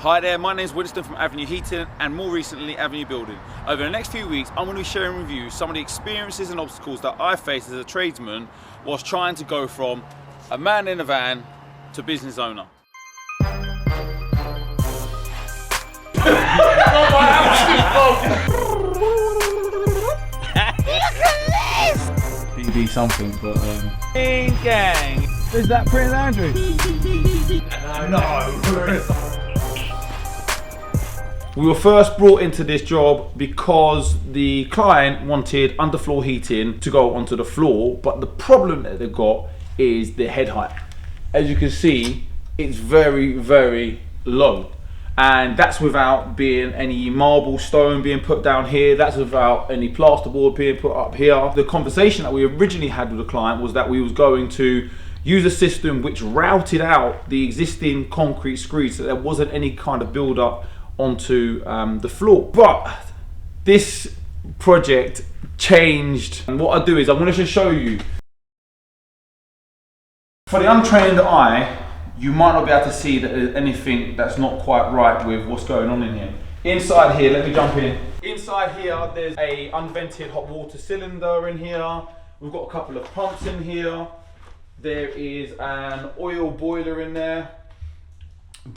Hi there, my name is Winston from Avenue Heating and more recently Avenue Building. Over the next few weeks I'm going to be sharing with you some of the experiences and obstacles that I faced as a tradesman whilst trying to go from a man in a van to business owner. BB something, but Gang! is that Prince Andrew? No. We were first brought into this job because the client wanted underfloor heating to go onto the floor, but the problem that they've got is the head height. As you can see, it's very, very low. And that's without being any marble stone being put down here, that's without any plasterboard being put up here. The conversation that we originally had with the client was that we was going to use a system which routed out the existing concrete screeds so there wasn't any kind of build up onto the floor. But this project changed, and what I do is I'm going to just show you. For the untrained eye, you might not be able to see that there's anything that's not quite right with what's going on in here. Inside here, let me jump in. Inside here, there's a unvented hot water cylinder in here. We've got a couple of pumps in here. There is an oil boiler in there.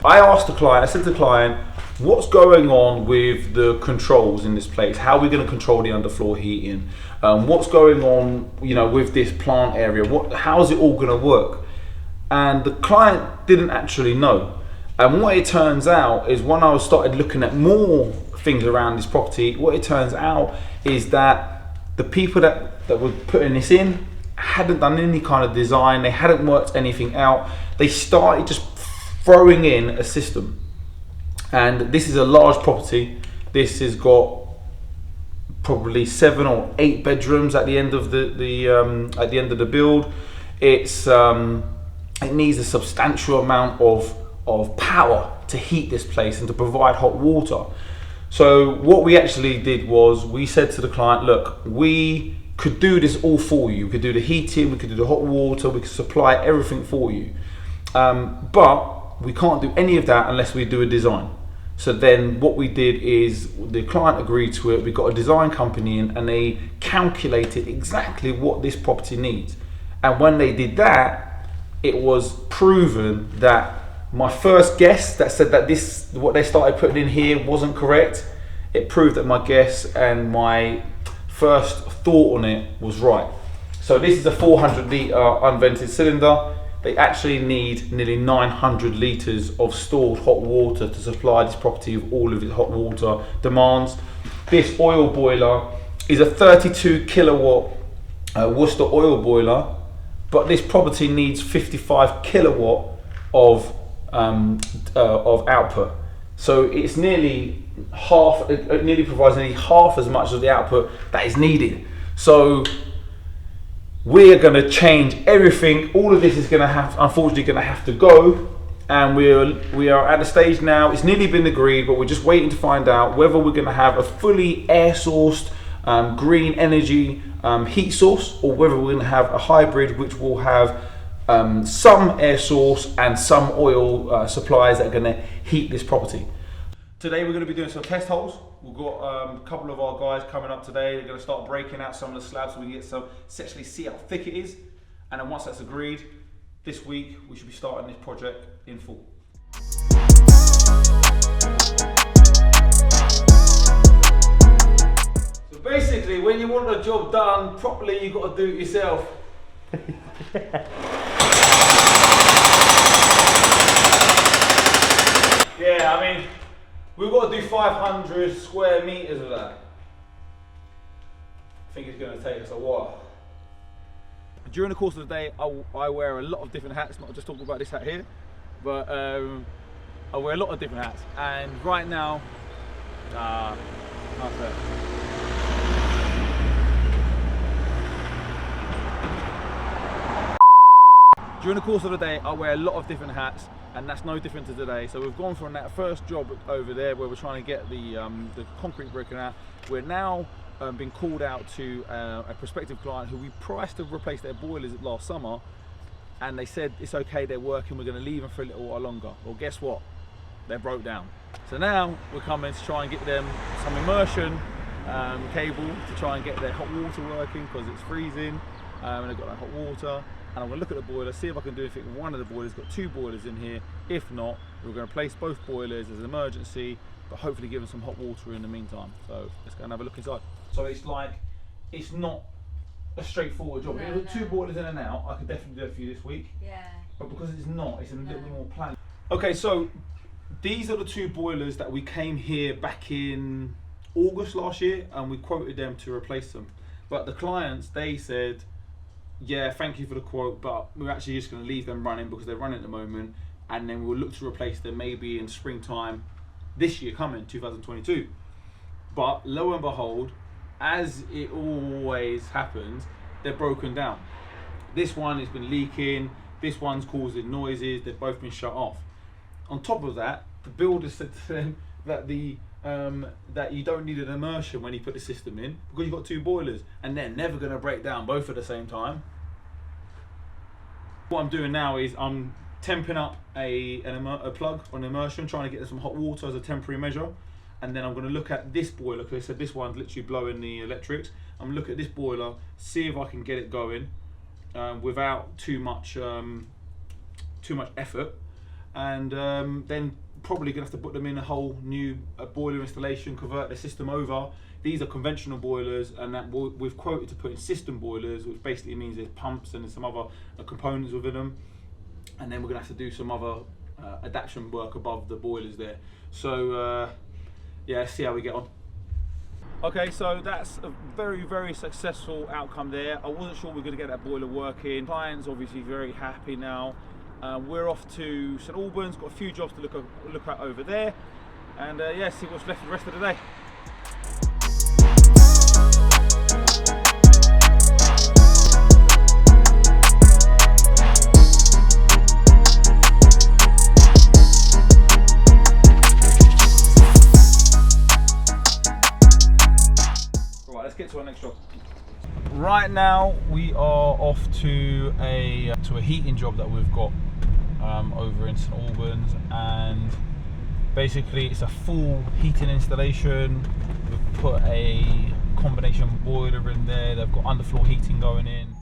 I asked the client, I said to the client, what's going on with the controls in this place? How are we going to control the underfloor heating? What's going on, with this plant area? How's it all going to work? And the client didn't actually know. And what it turns out is when I started looking at more things around this property, what it turns out is that the people that were putting this in hadn't done any kind of design, they hadn't worked anything out. They started just throwing in a system. And this is a large property. This has got probably 7 or 8 bedrooms at the end of the build. It needs a substantial amount of power to heat this place and to provide hot water. So what we actually did was we said to the client, look, we could do this all for you. We could do the heating, we could do the hot water, we could supply everything for you. But we can't do any of that unless we do a design. So then what we did is the client agreed to it. We got a design company in and they calculated exactly what this property needs. And when they did that, it was proven that my first guess that said that what they started putting in here wasn't correct. It proved that my guess and my first thought on it was right. So this is a 400 litre unvented cylinder. They actually need nearly 900 litres of stored hot water to supply this property with all of its hot water demands. This oil boiler is a 32 kilowatt Worcester oil boiler, but this property needs 55 kilowatt of output. So it's nearly half, it nearly provides nearly half as much of the output that is needed. So we are going to change everything. All of this is going to unfortunately going to have to go, and we are at a stage now. It's nearly been agreed, but we're just waiting to find out whether we're going to have a fully air sourced green energy heat source, or whether we're going to have a hybrid which will have some air source and some oil supplies that are going to heat this property. Today we're going to be doing some test holes. We've got a couple of our guys coming up today. They're going to start breaking out some of the slabs so we can get some, actually see how thick it is. And then once that's agreed, this week we should be starting this project in full. So basically, when you want a job done properly, you've got to do it yourself. Yeah, I mean, we've got to do 500 square meters of that. I think it's going to take us a while. During the course of the day, I wear a lot of different hats, not just talking about this hat here, but I wear a lot of different hats. And right now, during the course of the day, I wear a lot of different hats, and that's no different to today. So we've gone from that first job over there where we're trying to get the concrete broken out. We're now been called out to a prospective client who we priced to replace their boilers last summer, and they said it's okay, they're working, we're going to leave them for a little while longer. Well, guess what? they broke down. So now we're coming to try and get them some immersion cable to try and get their hot water working, because it's freezing and they've got that hot water. And I'm going to look at the boiler, see if I can do anything with one of the boilers. Got 2 boilers in here. If not, we're going to replace both boilers as an emergency, but hopefully give them some hot water in the meantime. So let's go and have a look inside. So it's like, it's not a straightforward job. If there were 2 boilers in and out, I could definitely do it for you this week. Yeah. But because it's not, it's a little bit more planned. Okay, so these are the 2 boilers that we came here back in August last year, and we quoted them to replace them. But the clients, they said, yeah, thank you for the quote, but we're actually just going to leave them running because they're running at the moment, and then we'll look to replace them maybe in springtime this year coming, 2022. But lo and behold, as it always happens, they're broken down. This one has been leaking, this one's causing noises, they've both been shut off. On top of that, the builder said to them that that you don't need an immersion when you put the system in, because you've got 2 boilers and they're never going to break down both at the same time. What I'm doing now is I'm temping up a plug on immersion, trying to get some hot water as a temporary measure, and then I'm going to look at this boiler, because I said this one's literally blowing the electrics. I'm going to look at this boiler, see if I can get it going without too much effort, and then probably gonna have to put them in a whole new boiler installation, convert the system over. These are conventional boilers, and that we've quoted to put in system boilers, which basically means there's pumps and there's some other components within them, and then we're gonna have to do some other adaptation work above the boilers there. So yeah, let's see how we get on. Okay, so that's a very, very successful outcome there. I wasn't sure we were going to get that boiler working. Client's obviously very happy now. We're off to St Albans, got a few jobs to look at over there, and yeah, see what's left for the rest of the day. Right, let's get to our next job. Right now we are off to a heating job that we've got over in St Albans, and basically it's a full heating installation. We've put a combination boiler in there, they've got underfloor heating going in.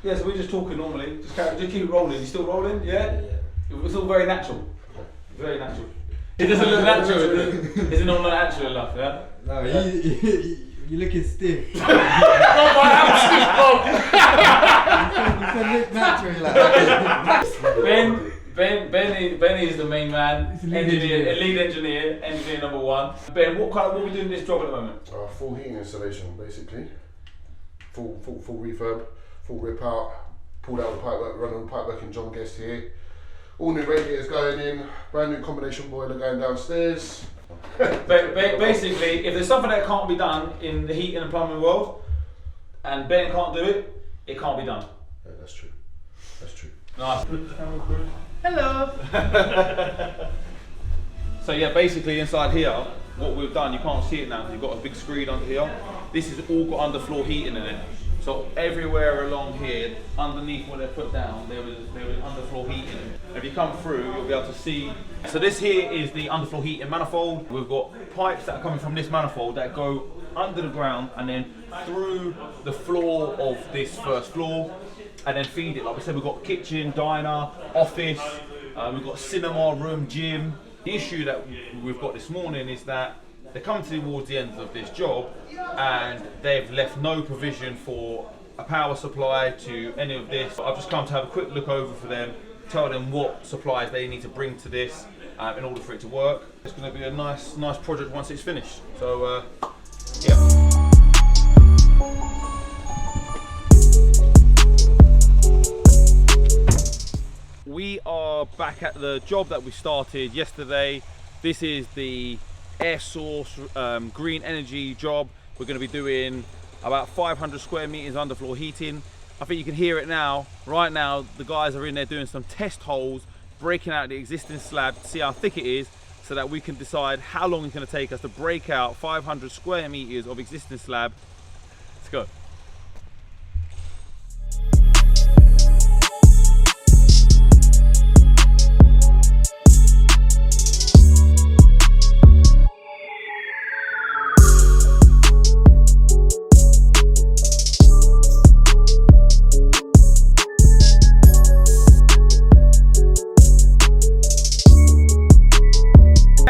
Yeah, so we're just talking normally, just keep it rolling. You still rolling? Yeah? It's all very natural. Very natural. It doesn't look natural, is it not natural enough, yeah? No, you're looking stiff. Oh, I'm stiff, You can look natural like Benny is the main man, lead engineer number 1. Ben, what are we doing in this job at the moment? Full heating installation, basically. Full refurb, full rip out, pulled out the pipework, running the pipework in John Guest here. All new radiators going in, brand new combination boiler going downstairs. Basically, if there's something that can't be done in the heating and plumbing world, and Ben can't do it, it can't be done. Yeah, that's true. That's true. Nice. Hello. So yeah, basically inside here, what we've done, you can't see it now because you've got a big screen under here. This is all got underfloor heating in it. So everywhere along here, underneath what they put down, there was underfloor heating. If you come through, you'll be able to see. So this here is the underfloor heating manifold. We've got pipes that are coming from this manifold that go under the ground and then through the floor of this first floor, and then feed it. Like we said, we've got kitchen, diner, office, we've got cinema, room, gym. The issue that we've got this morning is that they're coming towards the end of this job and they've left no provision for a power supply to any of this. I've just come to have a quick look over for them, tell them what supplies they need to bring to this in order for it to work. It's going to be a nice project once it's finished. So yeah. We are back at the job that we started yesterday. This is the air source green energy job. We're going to be doing about 500 square meters underfloor heating. I think you can hear it now. Right now the guys are in there doing some test holes, breaking out the existing slab to see how thick it is, so that we can decide how long it's going to take us to break out 500 square meters of existing slab. Let's go.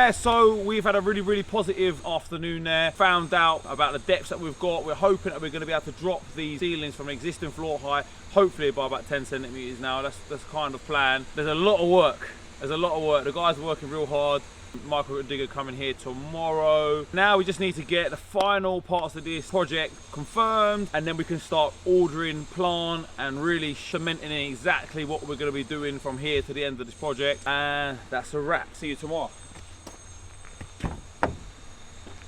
Yeah, so we've had a really, really positive afternoon there. Found out about the depths that we've got. We're hoping that we're going to be able to drop the ceilings from existing floor height, hopefully by about 10 centimeters now. That's kind of plan. There's a lot of work. There's a lot of work. The guys are working real hard. Michael Digger coming here tomorrow. Now we just need to get the final parts of this project confirmed, and then we can start ordering plant and really cementing in exactly what we're going to be doing from here to the end of this project. And that's a wrap. See you tomorrow.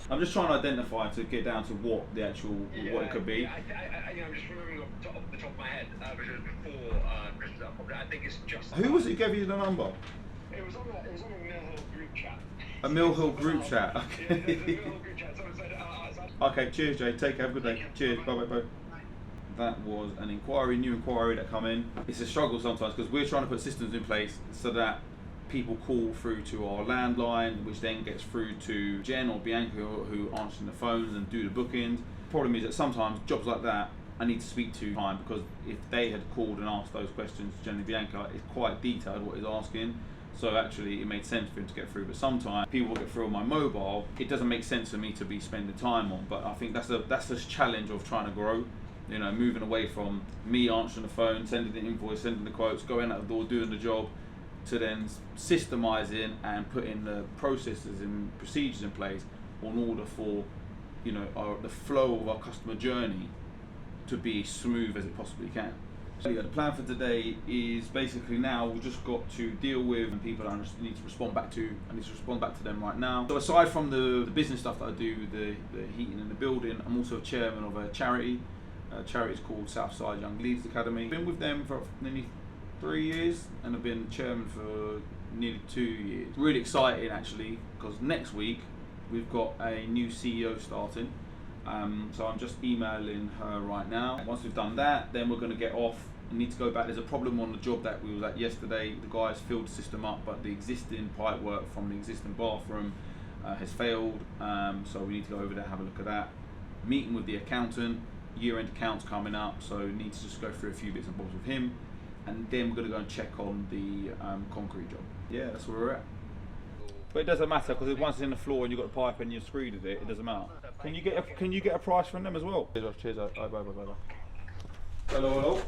I'm just trying to identify to get down to what the actual what it could be. I'm just remembering off the top of my head, because before Christmas, I think it's just. Who was it who gave you the number? It was on a Mill Hill group chat. A Mill Hill group chat. Yeah, Okay. there's a Mill Hill group chat. Someone said, Okay. Cheers, Jay. Take care. Have a good day. Cheers. Bye, bye, bye. That was an inquiry, new inquiry that come in. It's a struggle sometimes because we're trying to put systems in place so that people call through to our landline, which then gets through to Jen or Bianca who answer the phones and do the bookings. Problem is that sometimes jobs like that I need to speak to time, because if they had called and asked those questions, generally Bianca, it's quite detailed what he's asking. So actually it made sense for him to get through, but sometimes people get through on my mobile, it doesn't make sense for me to be spending time on. But I think that's the challenge of trying to grow, you know, moving away from me answering the phone, sending the invoice, sending the quotes, going out the door, doing the job, to then systemizing and putting the processes and procedures in place in order for, you know, the flow of our customer journey to be as smooth as it possibly can. So yeah, the plan for today is basically now we've just got to deal with people that I just need to respond back to. I need to respond back to them right now. So aside from the business stuff that I do, the heating in the building, I'm also a chairman of a charity. Charity is called Southside Young Leaders Academy. Been with them for nearly 3 years and I've been chairman for nearly 2 years. Really exciting actually, because next week we've got a new CEO starting. So I'm just emailing her right now. Once we've done that, then we're going to get off and need to go back. There's a problem on the job that we was at yesterday. The guys filled the system up, but the existing pipe work from the existing bathroom has failed. So we need to go over there, have a look at that. Meeting with the accountant, year-end accounts coming up, so need to just go through a few bits and bobs with him. And then we're going to go and check on the concrete job. Yeah, that's where we're at. But it doesn't matter, because once it's in the floor and you've got the pipe and you're screwed with it, it doesn't matter. Can you get a price from them as well? Cheers. Bye. Hello.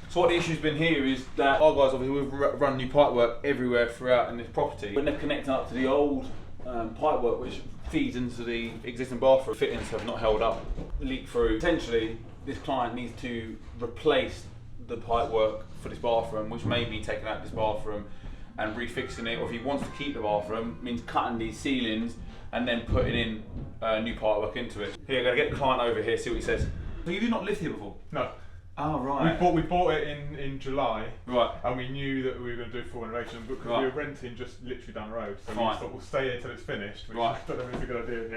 So what the issue's been here is that our guys, obviously, we've run new pipe work everywhere throughout in this property. When they're connecting up to the old pipe work, which feeds into the existing bathroom, fittings have not held up, leaked through. Essentially, this client needs to replace the pipe work for this bathroom, which may be taking out this bathroom and refixing it, or if he wants to keep the bathroom, means cutting these ceilings and then putting in new pipe work into it. Here, I'm going to get the client over here, see what he says. So you did not live here before? No. Oh, right. We bought it in July. Right. And we knew that we were going to do full renovation because we were renting just literally down the road. So we thought we'll stay here till it's finished, which I don't know if it's a good idea in the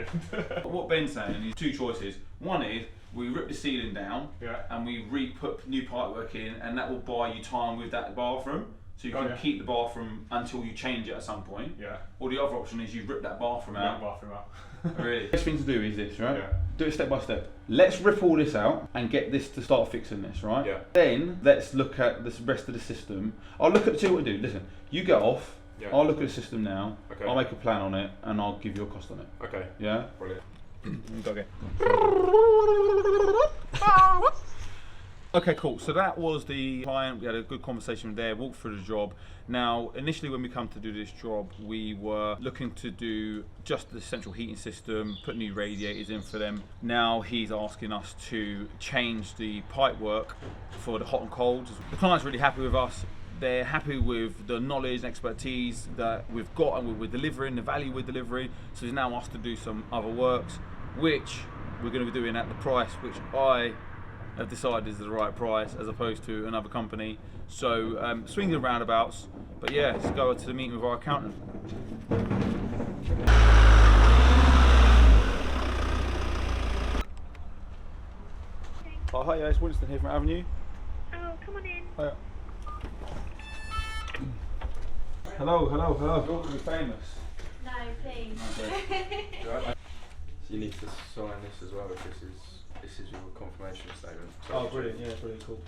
end. What Ben's saying is two choices. One is we rip the ceiling down and we re-put new pipework in, and that will buy you time with that bathroom. So you can keep the bathroom until you change it at some point. Yeah. Or the other option is you rip that bathroom out. Really? The best thing to do is this, right? Yeah. Do it step by step. Let's rip all this out and get this to start fixing this, right? Yeah. Then let's look at the rest of the system. I'll look at see what we do. Listen, you get off. Yeah. I'll look at the system now. Okay. I'll make a plan on it and I'll give you a cost on it. Okay. Yeah. Brilliant. Okay. Okay, cool. So that was the client. We had a good conversation there, walked through the job. Now, initially when we come to do this job, we were looking to do just the central heating system, put new radiators in for them. Now he's asking us to change the pipe work for the hot and cold. The client's really happy with us. They're happy with the knowledge and expertise that we've got and we're delivering, the value we're delivering. So he's now asked to do some other works, which we're going to be doing at the price which I have decided is the right price as opposed to another company. So swings and roundabouts, but yeah, let's go to the meeting with our accountant. Oh, hi, it's Winston here from Avenue. Oh, come on in. Hiya. Hello. You want to be famous? No, please. Okay. So you need to sign this as well if this is your confirmation statement. So Oh, brilliant, yeah, brilliant, cool.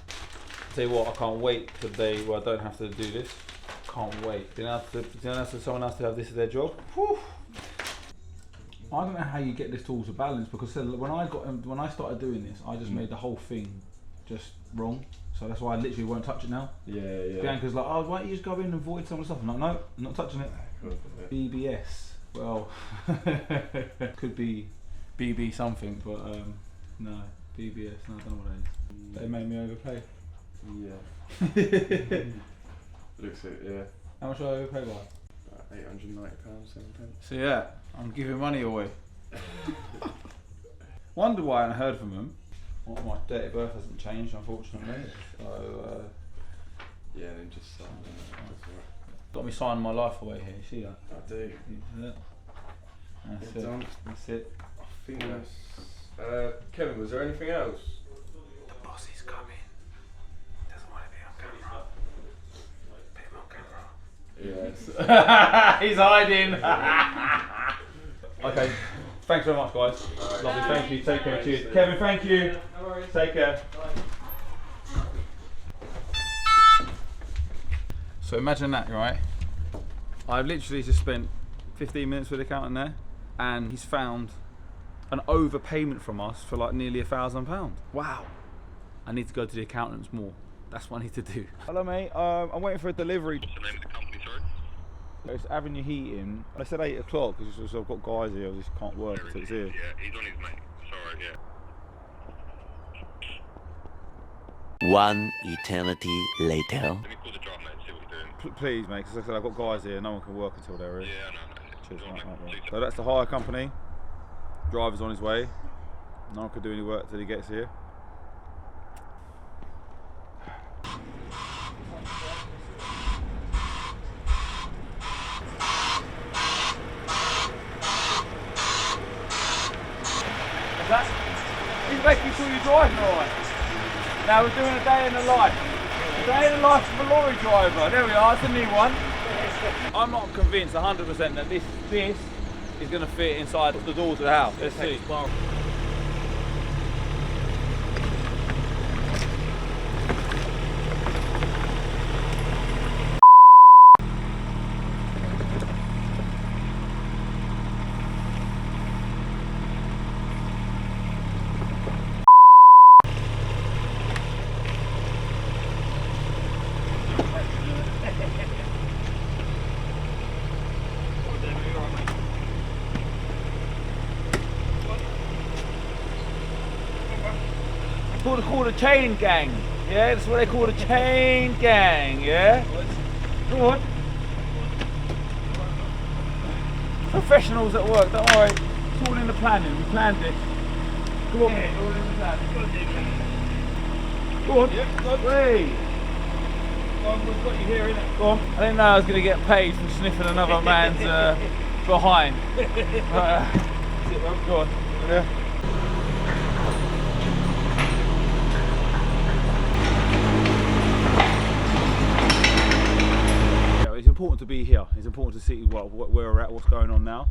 Tell you what, I can't wait for the day where I don't have to do this. can't wait. Do you know someone else to have this as their job? Whew. I don't know how you get this tool to balance, because when I started doing this, I just made the whole thing just wrong. So that's why I literally won't touch it now. Yeah, yeah. Bianca's like, oh, why don't you just go in and void some of the stuff? I'm like, no, I'm not touching it. BBS. Well, could be BB something, but no, BBS. No, I don't know what it is. They made me overpay. Yeah. Looks it, yeah. How much do I overpay by? About £890, 7 pence. So yeah, I'm giving money away. Wonder why I haven't heard from them. Well, my date of birth hasn't changed, unfortunately. So yeah, then just sign it. got me signing my life away here. You see that? I do. That's it. That's it. I think that's. Kevin, was there anything else? The boss is coming. Doesn't want to be on camera. Put him on camera. Yes. He's hiding. Okay. Thanks very much, guys. Lovely. Thank you. Take care. Cheers. Kevin, thank you. No worries. Take care. So imagine that, right? I've literally just spent 15 minutes with the accountant there, and he's found an overpayment from us for like nearly £1,000. Wow. I need to go to the accountants more. That's what I need to do. Hello, mate. I'm waiting for a delivery. What's the name of the company, sorry? It's Avenue Heating. I said 8 o'clock because I've got guys here. I just can't work until it's here. Yeah, he's on his mate. Sorry, yeah. One eternity later. Let me call the driver, mate, and see what he's doing. Please, mate, because I said I've got guys here. No one can work until they're here. Yeah, no. Cheers, Go on, mate. mate. So that's the hire company. Driver's on his way. No one can do any work till he gets here. He's making sure you're driving alright. Now we're doing a day in the life. A day in the life of a lorry driver. There we are, it's a new one. I'm not convinced 100% that this is going to fit inside the doors of the house. Let's see. Called a chain gang. Yeah, that's what they call a chain gang. Yeah. Go on. Professionals at work. Don't worry. It's all in the planning. We planned it. Go on. Yeah, it's all in the planning. Go on. Yep. Hey. We've got you here, innit? Go on. I didn't know I was going to get paid for sniffing another man's behind. Go on. Yeah. It's important to be here. It's important to see where we're at, what's going on now.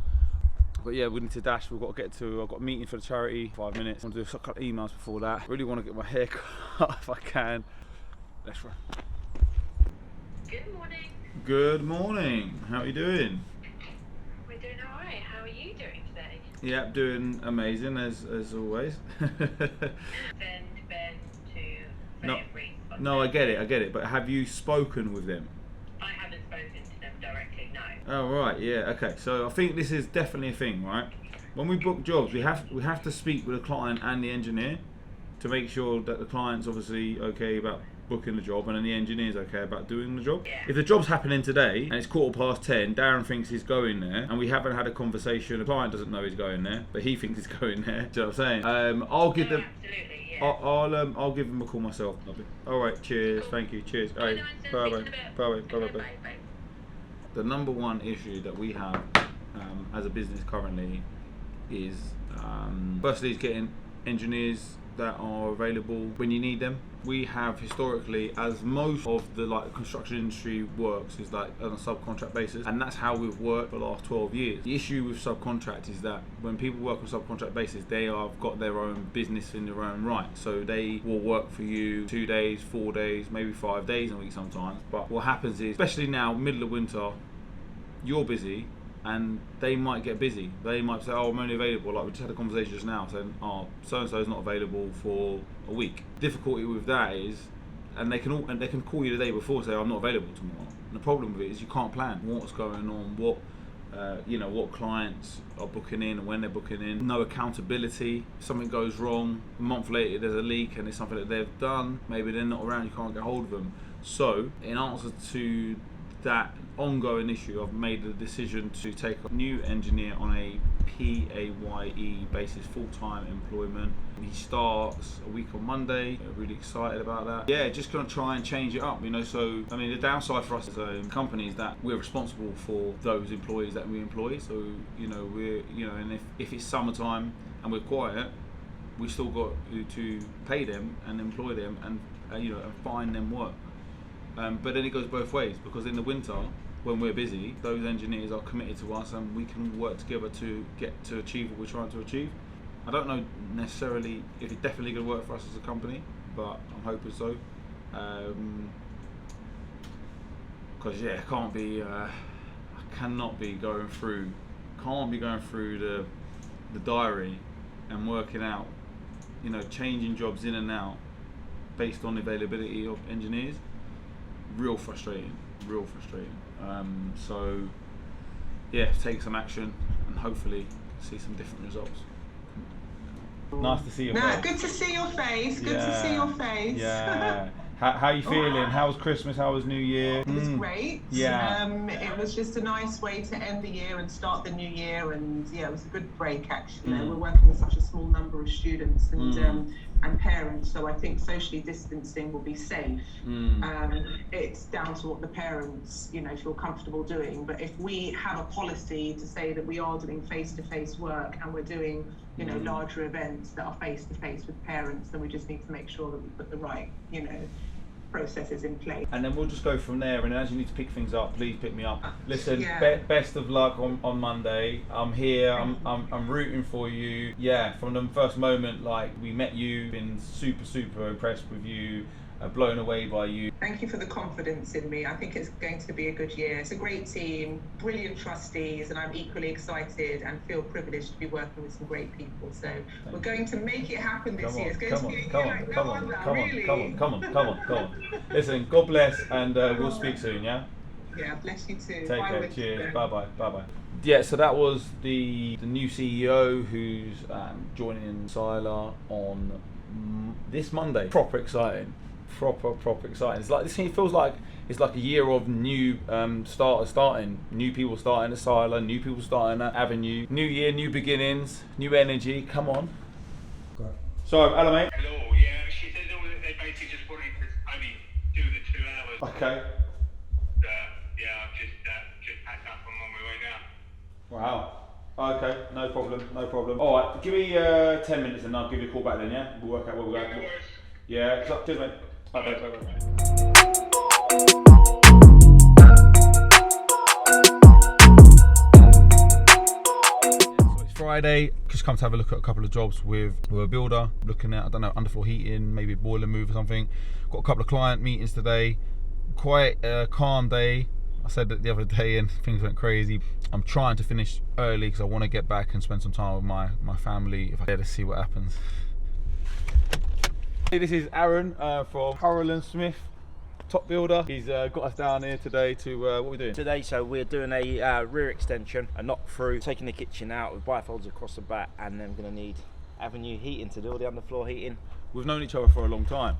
But yeah, we need to dash. We've got to get to. I've got a meeting for the charity. 5 minutes. I want to do a couple of emails before that. Really want to get my hair cut if I can. Let's run. Good morning. Good morning. How are you doing? We're doing alright. How are you doing today? Yeah, doing amazing as always. Bend to No, every. no, I get it. But have you spoken with them? I haven't spoken to them directly, no. Oh right, yeah, okay. So I think this is definitely a thing, right? When we book jobs, we have to speak with the client and the engineer to make sure that the client's obviously okay about booking the job and then the engineer's okay about doing the job. Yeah. If the job's happening today and it's 10:15, Darren thinks he's going there and we haven't had a conversation, the client doesn't know he's going there, but he thinks he's going there. Do you know what I'm saying? I'll give them. Absolutely, yeah. I'll give him a call myself. All right, cheers. Cool. Thank you. Cheers. All right. Bye. The number one issue that we have as a business currently is firstly is getting engineers that are available when you need them. We have historically, as most of the construction industry works, is like on a subcontract basis, and that's how we've worked for the last 12 years. The issue with subcontract is that when people work on subcontract basis, they have got their own business in their own right. So they will work for you 2 days, 4 days, maybe 5 days a week sometimes. But what happens is, especially now, middle of winter, you're busy, and they might get busy. They might say, oh, I'm only available, like we just had a conversation just now saying, oh, so-and-so is not available for a week. Difficulty with that is, and they can call you the day before and say, I'm not available tomorrow. And the problem with it is you can't plan what's going on, what clients are booking in and when they're booking in. No accountability. If something goes wrong, a month later there's a leak and it's something that they've done, maybe they're not around, you can't get hold of them. So, in answer to that ongoing issue, I've made the decision to take a new engineer on a PAYE basis, full-time employment. He starts a week on Monday. Really excited about that. Yeah, just gonna try and change it up, So, I mean, the downside for us as a company is that we're responsible for those employees that we employ. So, and if it's summertime and we're quiet, we still got to pay them and employ them and and find them work. But then it goes both ways, because in the winter, when we're busy, those engineers are committed to us and we can work together to get to achieve what we're trying to achieve. I don't know necessarily if it's definitely going to work for us as a company, but I'm hoping so. Because I cannot be going through the diary and working out, changing jobs in and out based on availability of engineers. Real frustrating. So yeah, take some action and hopefully see some different results. Nice to see your face. Good to see your face. Good to see your face. Yeah. How you feeling? How was Christmas? How was New Year? It was great. Yeah. It was just a nice way to end the year and start the new year, and it was a good break actually. We're working with such a small number of students and parents, so I think socially distancing will be safe. It's down to what the parents, feel comfortable doing. But if we have a policy to say that we are doing face-to-face work and we're doing, larger events that are face-to-face with parents, then we just need to make sure that we put the right, processes in place. And then we'll just go from there, and as you need to pick things up, please pick me up. Listen, best of luck on Monday. I'm here, I'm rooting for you. Yeah, from the first moment we met you, been super impressed with you, blown away by you. Thank you for the confidence in me. I think it's going to be a good year. It's a great team, brilliant trustees, and I'm equally excited and feel privileged to be working with some great people. So we're going to make it happen this year. It's going to be a year like no other, really. Come on. Listen, God bless, and we'll speak soon, yeah? Yeah, bless you too. Take care. Cheers. Bye-bye. Yeah, so that was the new CEO who's joining Sila on this Monday. Proper exciting. It feels like it's like a year of new starting, new people starting at Sila, new people starting at Avenue, new year, new beginnings, new energy. Come on. Sorry, hello mate. Hello, yeah, she said they basically just wanted to only do the 2 hours. Okay. I've just packed up and on my way now. Wow. Okay, no problem. Alright, give me 10 minutes and I'll give you a call back then, yeah? We'll work out where we're going. Yeah, cheers mate. Bye. So it's Friday, just come to have a look at a couple of jobs with a builder, looking at, underfloor heating, maybe boiler move or something. Got a couple of client meetings today, quite a calm day. I said that the other day and things went crazy. I'm trying to finish early because I want to get back and spend some time with my family if I get to see what happens. This is Aaron from Hurrell & Smith, top builder. He's got us down here today to, what are we doing? Today, so we're doing a rear extension, a knock through, taking the kitchen out with bifolds across the back, and then we're going to need Avenue heating to do all the underfloor heating. We've known each other for a long time.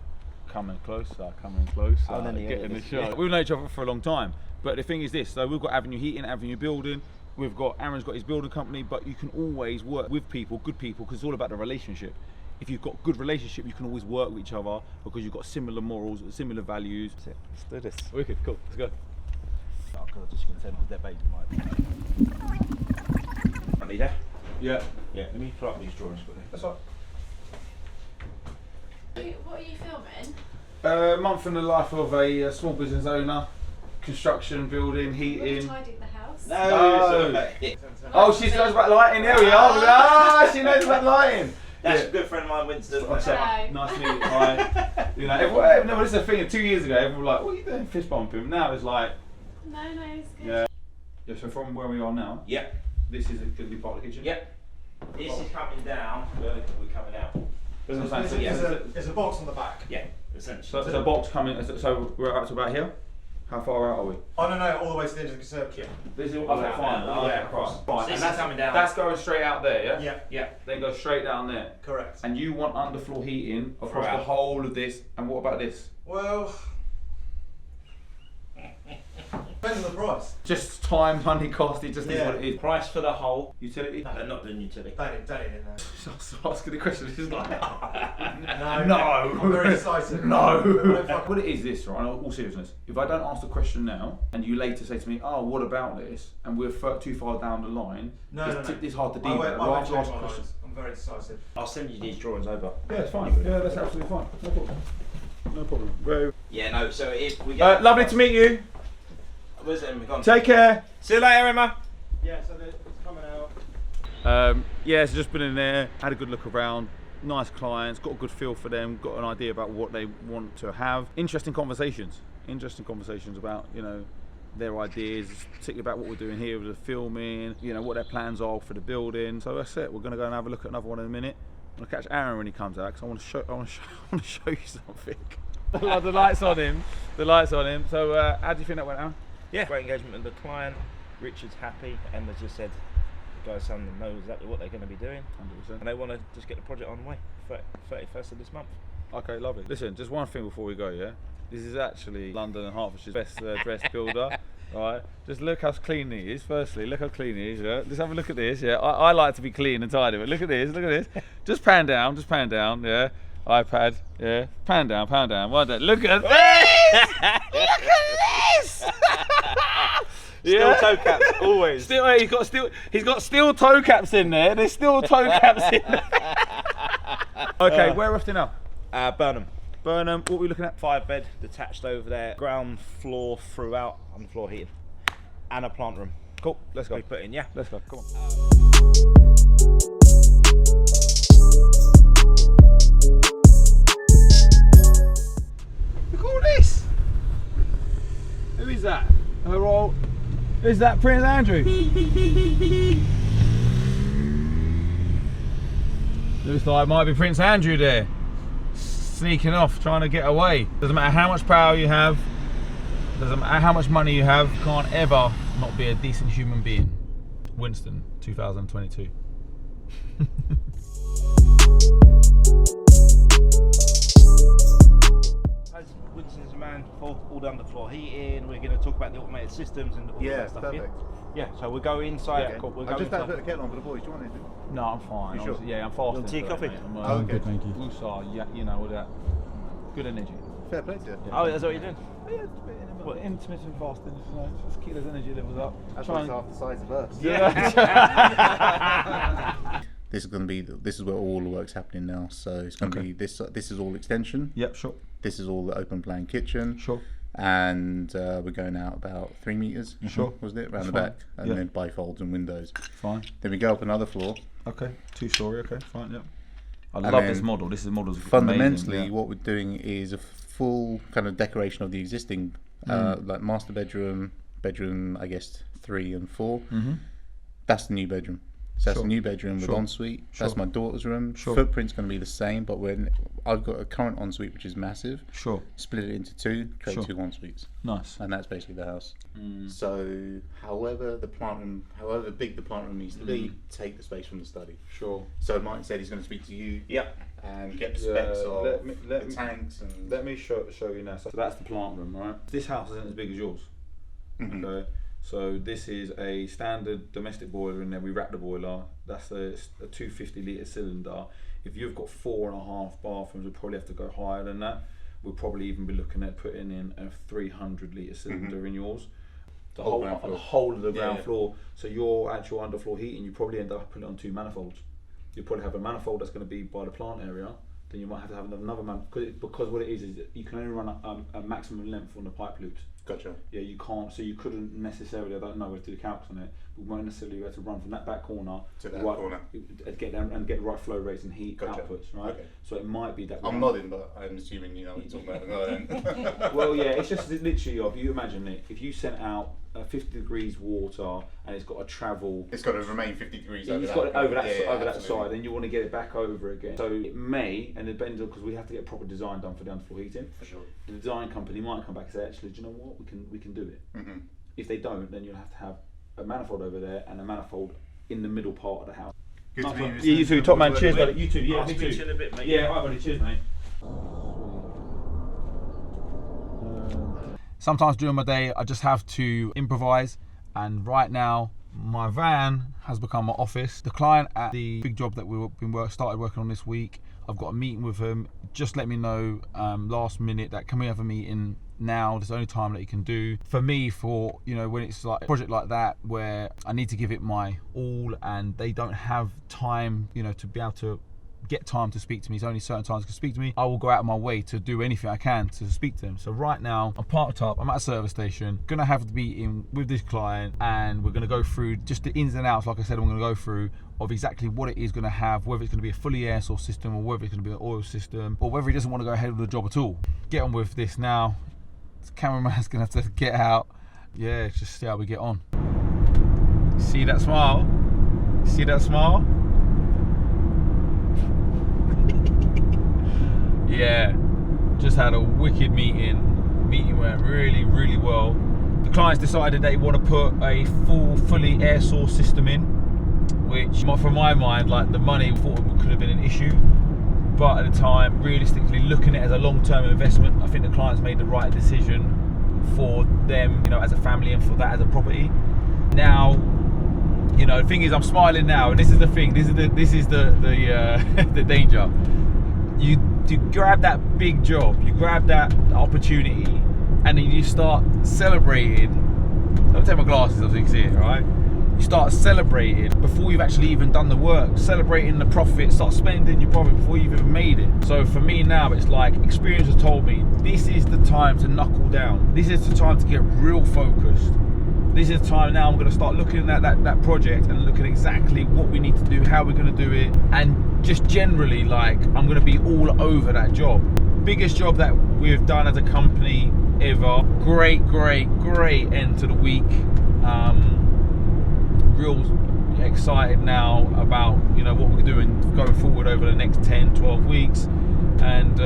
Coming closer, get in the shot. We've known each other for a long time, but the thing is this, so we've got Avenue heating, Avenue building, Aaron's got his building company, but you can always work with people, good people, because it's all about the relationship. If you've got a good relationship, you can always work with each other because you've got similar morals, similar values. That's it. Let's do this. Wicked, cool. Let's go. Oh God, I'm just going to tell them that baby might. I need her? Yeah. Yeah, let me pull up these drawings quickly. That's right. What are you filming? Month in the life of a small business owner, construction, building, heating. Tidied the house. No. Oh, she knows about lighting. There we are. She knows about lighting. That's a good friend of mine, Winston. Nice to meet you. Hi. You know, everyone, no, this is the thing. 2 years ago, everyone was like, "What are you doing, fist bumping?" Now it's like, No, it's good. yeah. Yeah. So from where we are now, Yep. this is going to be part of the kitchen. Yep. This is coming down. We're coming out. There's a box on the back. Yeah, essentially. So a box coming. So we're up to about here. How far out are we? Oh no, all the way to the end of the conservatory. This is okay, out fine. there. Oh, Yeah, across. So Fine. this And is coming down. That's going straight out there, yeah. Yeah. Yeah. Then go straight down there. Correct. And you want underfloor heating across Throughout. the whole of this. And what about this? Well, depends on the price. Just time, money, cost. It just is what it is. Price for the whole. Utility. They're not doing utility. Don't in there. Just asking the question. It's like No. no. I'm very decisive. No. What it is this, right? In all seriousness, if I don't ask the question now, and you later say to me, "Oh, what about this?" and we're too far down the line, it's hard to deal with. I won't change my mind. I'm very decisive. I'll send you these drawings over. Yeah, it's fine. Yeah, that's absolutely fine. No problem. No problem. Bro. Yeah, no. So if we get. Lovely to meet you. Where's Emma gone? Take care. See you later, Emma. Yeah, so it's coming out. Yeah, so just been in there, had a good look around. Nice clients, got a good feel for them, got an idea about what they want to have. Interesting conversations about, you know, their ideas, particularly about what we're doing here with the filming, you know, what their plans are for the building. So that's it. We're going to go and have a look at another one in a minute. I'm going to catch Aaron when he comes out because I want to show you something. The lights on him. So how do you think that went out? Yeah. Great engagement with the client. Richard's happy. Emma just said the guys son know exactly what they're going to be doing. 100%. And they want to just get the project on the way. 31st of this month. Okay, lovely. Listen, just one thing before we go, yeah? This is actually London and Hertfordshire's best dressed builder. Right? Just look how clean he is. Firstly, look how clean he is. Yeah? Just have a look at this. Yeah, I like to be clean and tidy, but look at this. Just pan down. Yeah. iPad. Yeah. Pan down. Why don't look at this? Look at this. Still toe caps, always. He's got steel toe caps in there. There's still toe caps in there. Okay, where are we off to now? Burnham. What are we looking at? 5-bed, detached over there. Ground floor throughout, on the floor heating. And a plant room. Cool, let's go. We put in, yeah? Let's go, come on. Look at all this. Who is that? Is that Prince Andrew? Looks like it might be Prince Andrew there. Sneaking off, trying to get away. Doesn't matter how much power you have, doesn't matter how much money you have, you can't ever not be a decent human being. Winston, 2022. Winston's a man for all the underfloor heating. We're going to talk about the automated systems and all that stuff. Perfect. Yeah, so we'll go inside. Yeah. Cool. We'll I'm go just about to inside. put the kettle on for the boys. Do you want anything? No, I'm fine. You sure? Yeah, I'm fasting. Want tea, today, coffee? mate. Oh, okay. Thank you. Woosah, yeah, you know, all that. Good energy. Fair play to you. Oh, that's what you're doing? Yeah, it's a bit what, intermittent fasting, you know, just keep those energy levels up. That's why it's half the size of us. This is where all the work's happening now. So it's going to be this. This is all extension. Yep, sure. This is all the open plan kitchen. Sure. And we're going out about 3 meters. Sure. Wasn't it around That's the fine. back, and then bifolds and windows. Fine. Then we go up another floor. Okay. 2-story. Okay. Fine. Yep. I And love this then model. This model's fundamentally amazing, yeah. what we're doing is a full kind of decoration of the existing, like master bedroom, I guess 3 and 4. Mm-hmm. That's the new bedroom. So that's Sure. a new bedroom with Sure. ensuite. Sure. That's my daughter's room. Sure. Footprint's going to be the same, but I've got a current ensuite which is massive. Sure. Split it into 2, create Sure. 2 ensuites. Nice. And that's basically the house. So however big the plant room needs to be, take the space from the study. Sure. So Mike said he's going to speak to you. Yep. And get the specs of let the tanks and. Let me show you now. So that's the plant room, right? This house isn't as big as yours. Mhm. Okay. So this is a standard domestic boiler in there. We wrap the boiler. That's a 250 litre cylinder. If you've got 4.5 bathrooms, we'll probably have to go higher than that. We'll probably even be looking at putting in a 300 litre cylinder in yours. The whole of the ground floor. So your actual underfloor heating, you probably end up putting it on 2 manifolds. You probably have a manifold that's going to be by the plant area. then you might have to have another man, because what it is that you can only run a maximum length on the pipe loops. Gotcha. Yeah, you can't, so you couldn't necessarily, I don't know, we have to do the calcs on it, but we won't necessarily be able to run from that back corner to that corner, get down and get the right flow rates and heat outputs, right? Okay. So it might be that. I'm nodding, but I'm assuming you know what you're talking about. Well, yeah, it's just literally, if you imagine it, if you sent out 50 degrees water and it's got to travel, it's got to remain 50 degrees over that side, then you want to get it back over again. So it may, and it depends on, because we have to get a proper design done for the underfloor heating. For sure. The design company might come back and say, actually, do you know what, we can do it. Mm-hmm. If they don't, then you'll have to have a manifold over there and a manifold in the middle part of the house. Good to meet you. You too, top man. Cheers, buddy. You too. Yeah, me too. In a bit, mate. Yeah, alright, buddy. Cheers, mate. Sometimes during my day, I just have to improvise, and right now, my van has become my office. The client at the big job that we've started working on this week, I've got a meeting with him. Just let me know last minute that can we have a meeting now? There's the only time that he can do. For me, when it's like a project like that where I need to give it my all and they don't have time, to be able to get time to speak to me. It's only certain times they can speak to me. I will go out of my way to do anything I can to speak to them. So right now, I'm parked up, I'm at a service station, gonna have the meeting with this client, and we're gonna go through just the ins and outs, like I said, I'm gonna go through of exactly what it is gonna have, whether it's gonna be a fully air source system or whether it's gonna be an oil system, or whether he doesn't want to go ahead with the job at all. Get on with this now. The cameraman's gonna have to get out. Yeah, just see how we get on. See that smile? See that smile? Yeah, just had a wicked meeting. Meeting went really, really well. The clients decided they want to put a fully air source system in, which, from my mind, like the money, thought could have been an issue. But at the time, realistically, looking at it as a long-term investment, I think the clients made the right decision for them, as a family and for that as a property. Now, the thing is, I'm smiling now, and this is the thing. This is the danger. You grab that big job, you grab that opportunity, and then you start celebrating. Let me take my glasses off so you can see it, right? You start celebrating before you've actually even done the work, celebrating the profit, start spending your profit before you've even made it. So for me now, it's like experience has told me this is the time to knuckle down. This is the time to get real focused. This is the time now I'm going to start looking at that project and looking at exactly what we need to do, how we're going to do it, and just generally, I'm going to be all over that job. Biggest job that we've done as a company ever. Great end to the week. Real excited now about what we're doing going forward over the next 10-12 weeks. And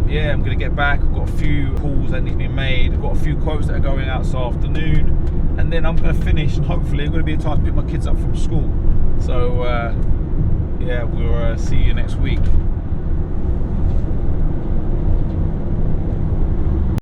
yeah, I'm going to get back. I've got a few calls that need to be made. I've got a few quotes that are going out this afternoon. And then I'm going to finish, and hopefully I'm going to be in time to pick my kids up from school. So yeah, we'll see you next week.